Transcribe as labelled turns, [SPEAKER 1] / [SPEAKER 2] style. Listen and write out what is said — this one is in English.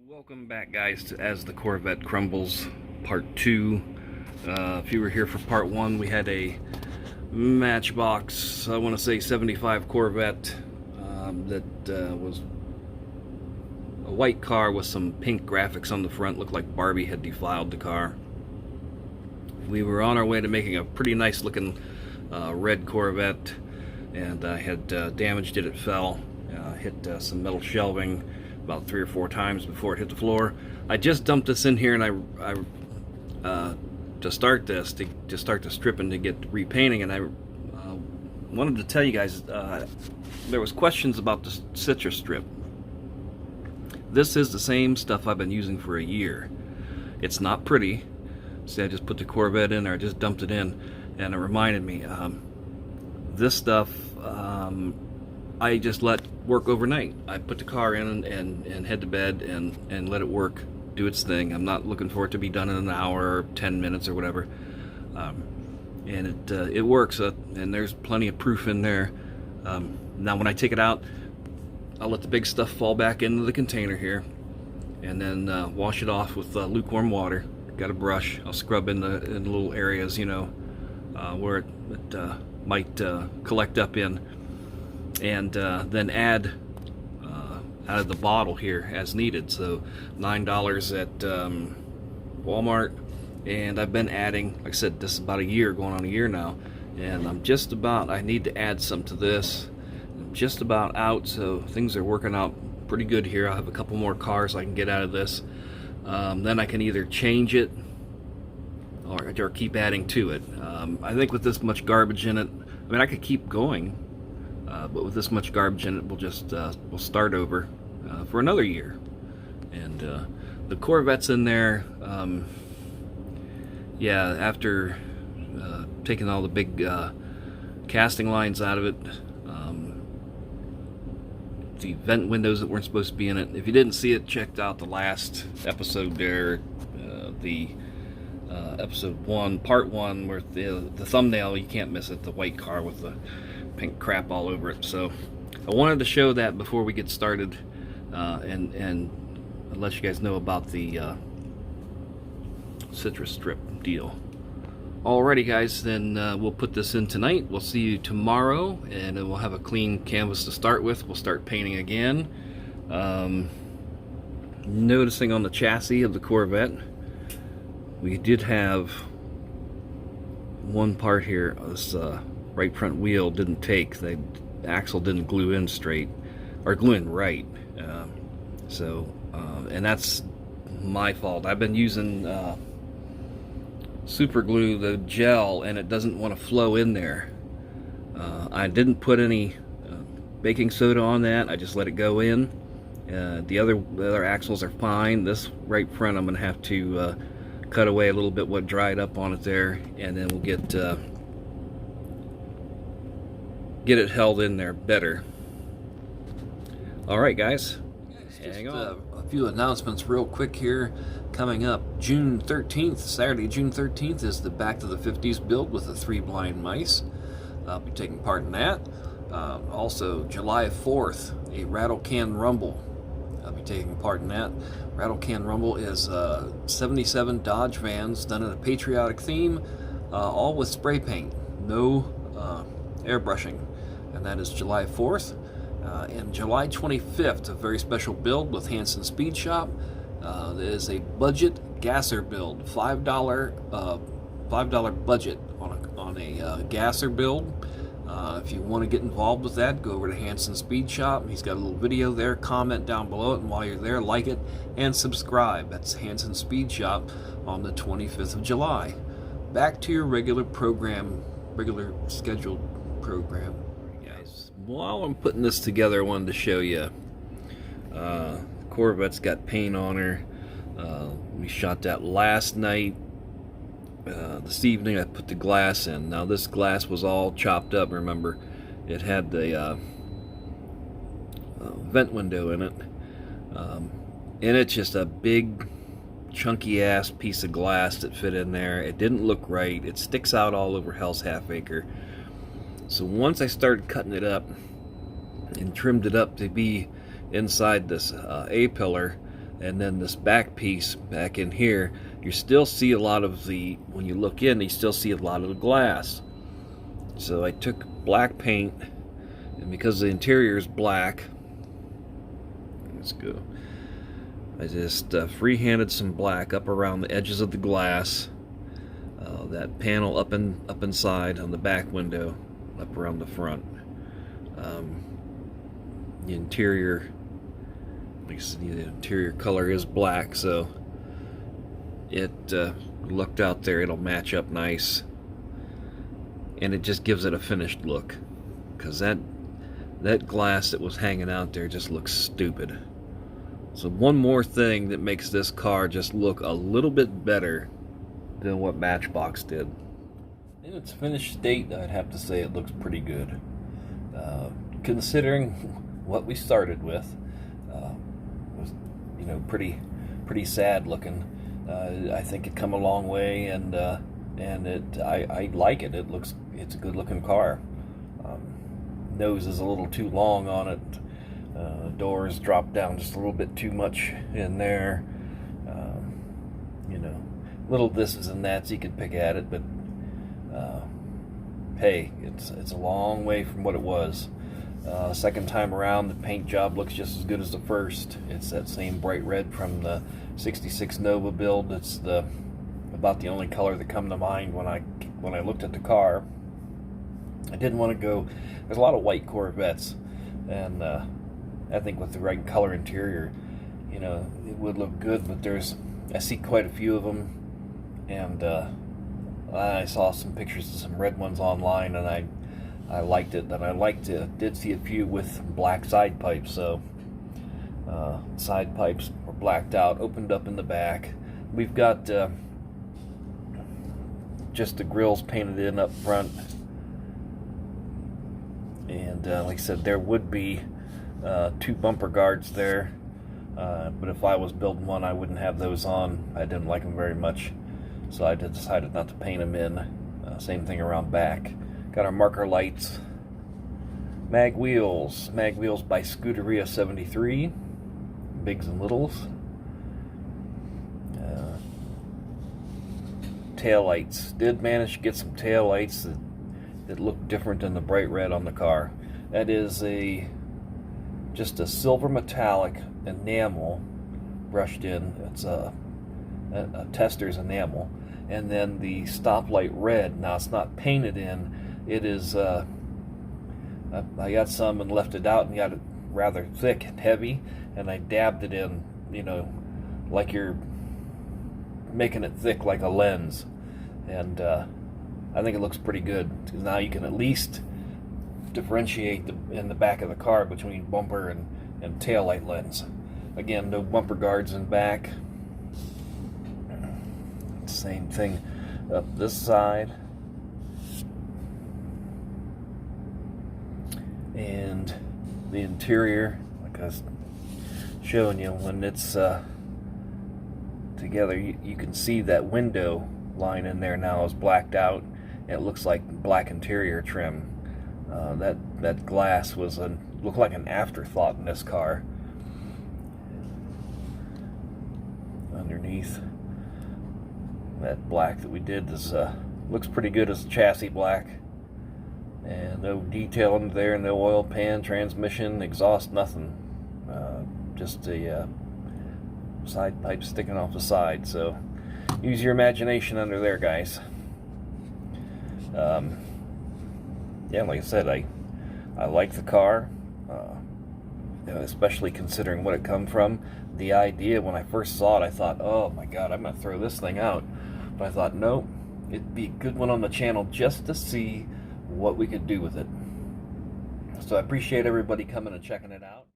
[SPEAKER 1] Welcome back, guys, to As the Corvette Crumbles Part 2. If you were here for Part 1, we had a Matchbox, I want to say 75 Corvette that was a white car with some pink graphics on the front. Looked like Barbie had defiled the car. We were on our way to making a pretty nice looking red Corvette, and I had damaged it. It fell, hit some metal shelving about 3 or 4 times before it hit the floor. I just dumped this in here, and I to start this, to start the stripping to get repainting, and I wanted to tell you guys there was questions about the citrus strip. This is the same stuff I've been using for a year. It's not pretty. See, I just put the Corvette in there. I just dumped it in, and it reminded me. This stuff I just let work overnight. I put the car in and head to bed and let it work, do its thing. I'm not looking for it to be done in an hour or 10 minutes or whatever. And it works, and there's plenty of proof in there. Now when I take it out, I'll let the big stuff fall back into the container here, and then wash it off with lukewarm water. Got a brush. I'll scrub in the little areas, you know, where it might collect up in, and then add out of the bottle here as needed. So $9 at Walmart, and I've been adding, like I said, this is about a year, going on a year now, and I need to add some to this. I'm just about out, so things are working out pretty good here. I'll have a couple more cars I can get out of this. Then I can either change it or keep adding to it. I think with this much garbage in it, I mean, I could keep going, but with this much garbage in it, we'll start over for another year. And the Corvette's in there. Yeah, after taking all the big casting lines out of it, the vent windows that weren't supposed to be in it. If you didn't see it, check out the last episode there, the episode 1, part 1, where the thumbnail, you can't miss it, the white car with the pink crap all over it. So I wanted to show that before we get started, and let you guys know about the citrus strip deal. Alrighty, guys, then we'll put this in tonight. We'll see you tomorrow, and then we'll have a clean canvas to start with. We'll start painting again. Noticing on the chassis of the Corvette, we did have one part here. This right front wheel didn't take. The axle didn't glue in straight, or glue in right. And that's my fault. I've been using super glue, the gel, and it doesn't want to flow in there. I didn't put any baking soda on that. I just let it go in. The other axles are fine. This right front, I'm going to have to cut away a little bit what dried up on it there, and then we'll get it held in there better. Alright, guys, hang on. A few announcements real quick here. Coming up June 13th, Saturday, June 13th, is the Back to the 50s build with the 3 blind mice. I'll be taking part in that. Also, July 4th, a Rattle Can Rumble. I'll be taking part in that. Rattle Can Rumble is 77 Dodge vans done in a patriotic theme, all with spray paint, no airbrushing. And that is July 4th. And July 25th, a very special build with Hanson Speed Shop. There is a budget gasser build, $5 budget on a gasser build. If you want to get involved with that, go over to Hanson Speed Shop. He's got a little video there. Comment down below it, and while you're there, like it and subscribe. That's Hanson Speed Shop on the 25th of July. Back to your regular scheduled program. Guys, while I'm putting this together, I wanted to show you. Corvette's got paint on her. We shot that last night. This evening I put the glass in. Now this glass was all chopped up. Remember, it had the vent window in it, and it's just a big chunky ass piece of glass that fit in there. It didn't look right. It sticks out all over Hell's Half Acre. So once I started cutting it up and trimmed it up to be inside this A-pillar, And then this back piece back in here, you still see a lot of the, when you look in, you still see a lot of the glass. So I took black paint, and because the interior is black, let's go, I just free-handed some black up around the edges of the glass, that panel up inside on the back window, up around the front. The interior, like I said, the interior color is black, so it looked out there, it'll match up nice, and it just gives it a finished look, because that glass that was hanging out there just looks stupid. So one more thing that makes this car just look a little bit better than what Matchbox did. In its finished state, I'd have to say it looks pretty good. Considering what we started with, was, you know, pretty sad looking. I think it come a long way, and I like it. It's a good looking car. Nose is a little too long on it. Doors drop down just a little bit too much in there. You know, little thises and that's, you could pick at it, but hey, it's a long way from what it was. Second time around, the paint job looks just as good as the first. It's that same bright red from the 66 Nova build. It's about the only color that come to mind when I looked at the car. I didn't want to go. There's a lot of white Corvettes, and I think with the right color interior, you know, it would look good. But I see quite a few of them, and I saw some pictures of some red ones online, and I liked it. And I did see a few with black side pipes. So side pipes were blacked out, opened up in the back. We've got just the grills painted in up front. And like I said, there would be 2 bumper guards there, but if I was building one, I wouldn't have those on. I didn't like them very much, so I decided not to paint them in. Same thing around back. Got our marker lights, mag wheels by Scuderia 73, bigs and littles. Tail lights. Did manage to get some tail lights that look different than the bright red on the car. That is just a silver metallic enamel brushed in. It's a tester's enamel, and then the stoplight red. Now it's not painted in. It is. I got some and left it out, and got it rather thick and heavy, and I dabbed it in. You know, like you're making it thick like a lens, and I think it looks pretty good, because now you can at least differentiate in the back of the car between bumper and tail light lens. Again, no bumper guards in back. Same thing up this side. And the interior, like I was showing you, when it's together, you can see that window line in there now is blacked out. It looks like black interior trim. That glass looked like an afterthought in this car. Underneath, that black that we did looks pretty good as chassis black, and no detail under there, no oil pan, transmission, exhaust, nothing. Just a side pipe sticking off the side. So use your imagination under there, guys. Yeah, like I said, I like the car, especially considering what it come from. The idea, when I first saw it, I thought, oh my god, I'm going to throw this thing out. But I thought, nope, it'd be a good one on the channel just to see what we could do with it. So I appreciate everybody coming and checking it out.